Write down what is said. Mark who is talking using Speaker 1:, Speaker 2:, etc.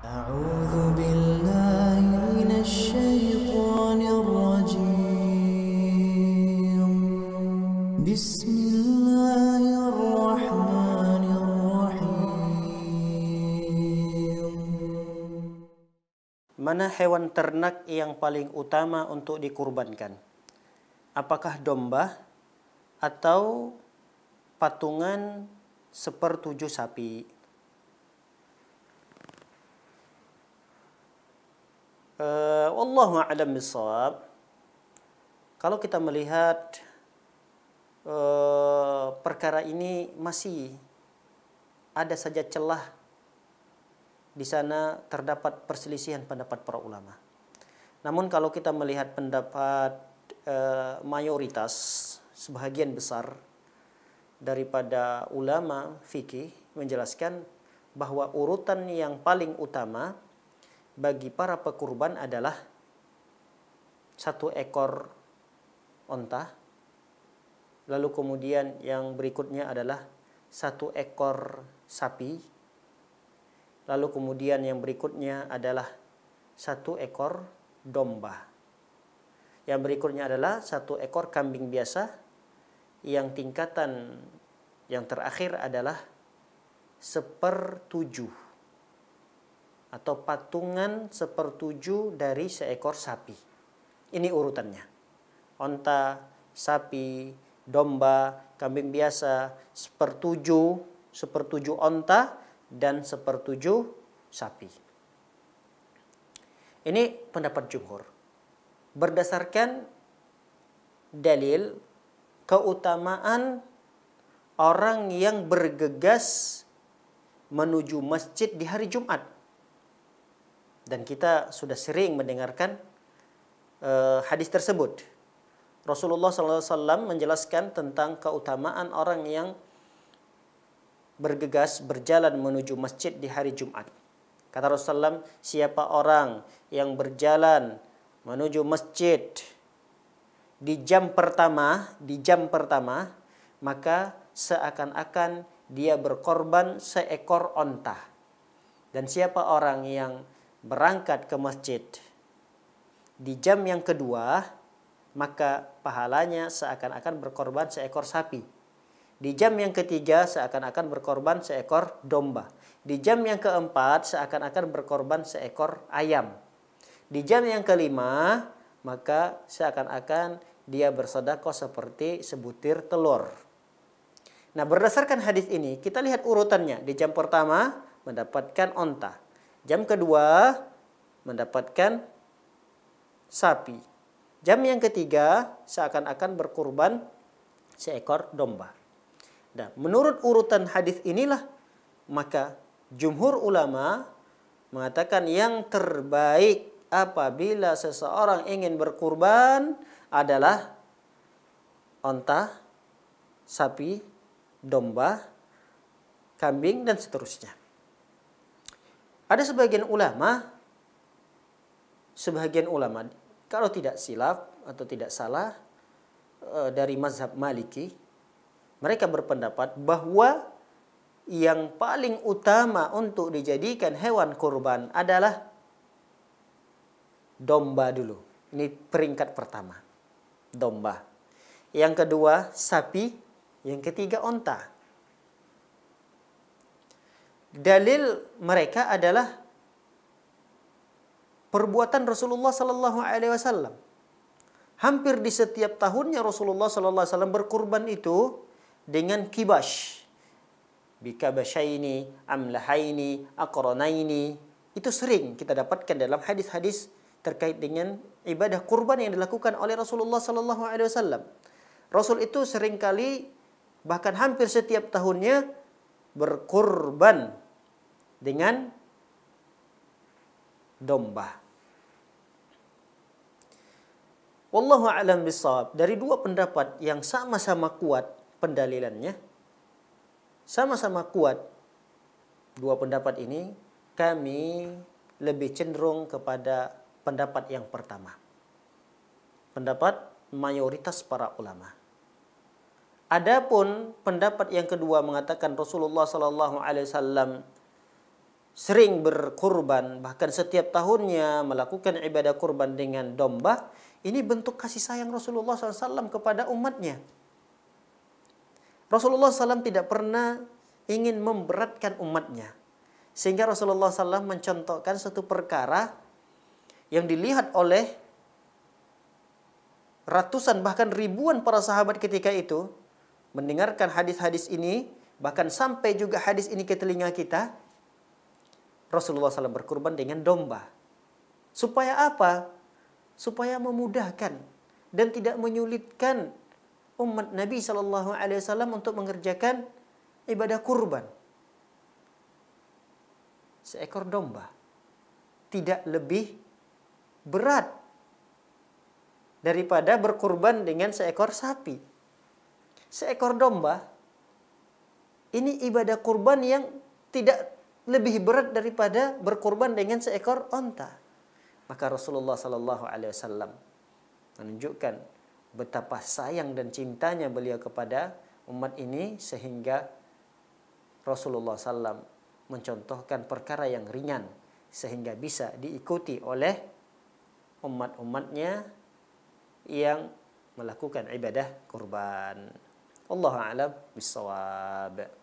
Speaker 1: أعوذ بالله من الشيطان الرجيم بسم الله الرحمن الرحيم.
Speaker 2: Mana hewan ternak yang paling utama untuk dikurbankan? Apakah domba atau patungan sepertujuh sapi? Wallahu a'lam bishawab. Kalau kita melihat perkara ini masih ada saja celah di sana, terdapat perselisihan pendapat para ulama. Namun kalau kita melihat pendapat mayoritas, sebahagian besar daripada ulama fikih menjelaskan bahwa urutan yang paling utama bagi para pekurban adalah satu ekor onta, lalu kemudian yang berikutnya adalah satu ekor sapi, lalu kemudian yang berikutnya adalah satu ekor domba, yang berikutnya adalah satu ekor kambing biasa, yang tingkatan yang terakhir adalah sepertujuh atau patungan sepertujuh dari seekor sapi. Ini urutannya: onta, sapi, domba, kambing biasa, sepertujuh onta, dan sepertujuh sapi. Ini pendapat jumhur berdasarkan dalil keutamaan orang yang bergegas menuju masjid di hari Jumat. Dan kita sudah sering mendengarkan hadis tersebut. Rasulullah SAW menjelaskan tentang keutamaan orang yang bergegas berjalan menuju masjid di hari Jumat. Kata Rasulullah SAW, siapa orang yang berjalan menuju masjid di jam pertama, maka seakan-akan dia berkorban seekor onta. Dan siapa orang yang berangkat ke masjid di jam yang kedua, maka pahalanya seakan-akan berkorban seekor sapi. Di jam yang ketiga seakan-akan berkorban seekor domba. Di jam yang keempat seakan-akan berkorban seekor ayam. Di jam yang kelima maka seakan-akan dia bersedekah seperti sebutir telur. Nah, berdasarkan hadis ini kita lihat urutannya. Di jam pertama mendapatkan onta. Jam kedua mendapatkan sapi. Jam yang ketiga seakan-akan berkurban seekor domba. Dan menurut urutan hadis inilah maka jumhur ulama mengatakan yang terbaik apabila seseorang ingin berkurban adalah onta, sapi, domba, kambing, dan seterusnya. Ada sebagian ulama, kalau tidak silap atau tidak salah dari mazhab Maliki, mereka berpendapat bahwa yang paling utama untuk dijadikan hewan kurban adalah domba dulu. Ini peringkat pertama, domba. Yang kedua sapi, yang ketiga onta. Dalil mereka adalah perbuatan Rasulullah sallallahu alaihi wasallam. Hampir di setiap tahunnya Rasulullah sallallahu alaihi wasallam berkurban itu dengan kibash. Bikabashaini, amlahaini, aqranaini. Itu sering kita dapatkan dalam hadis-hadis terkait dengan ibadah kurban yang dilakukan oleh Rasulullah sallallahu alaihi wasallam. Rasul itu seringkali bahkan hampir setiap tahunnya berkurban dengan domba. Wallahu a'lam bishawab. Dari dua pendapat yang sama-sama kuat pendalilannya, sama-sama kuat dua pendapat ini, kami lebih cenderung kepada pendapat yang pertama. Pendapat mayoritas para ulama. Adapun pendapat yang kedua mengatakan Rasulullah sallallahu alaihi wasallam sering berkurban, bahkan setiap tahunnya melakukan ibadah kurban dengan domba, ini bentuk kasih sayang Rasulullah SAW kepada umatnya. Rasulullah SAW tidak pernah ingin memberatkan umatnya. Sehingga Rasulullah SAW mencontohkan satu perkara yang dilihat oleh ratusan bahkan ribuan para sahabat ketika itu, mendengarkan hadis-hadis ini, bahkan sampai juga hadis ini ke telinga kita. Rasulullah SAW berkurban dengan domba. Supaya apa? Supaya memudahkan dan tidak menyulitkan umat Nabi SAW untuk mengerjakan ibadah kurban. Seekor domba tidak lebih berat daripada berkurban dengan seekor sapi. Seekor domba ini ibadah kurban yang tidak lebih berat daripada berkurban dengan seekor onta. Maka Rasulullah SAW menunjukkan betapa sayang dan cintanya beliau kepada umat ini, sehingga Rasulullah SAW mencontohkan perkara yang ringan sehingga bisa diikuti oleh umat-umatnya yang melakukan ibadah kurban. Wallahu a'lam bissawab.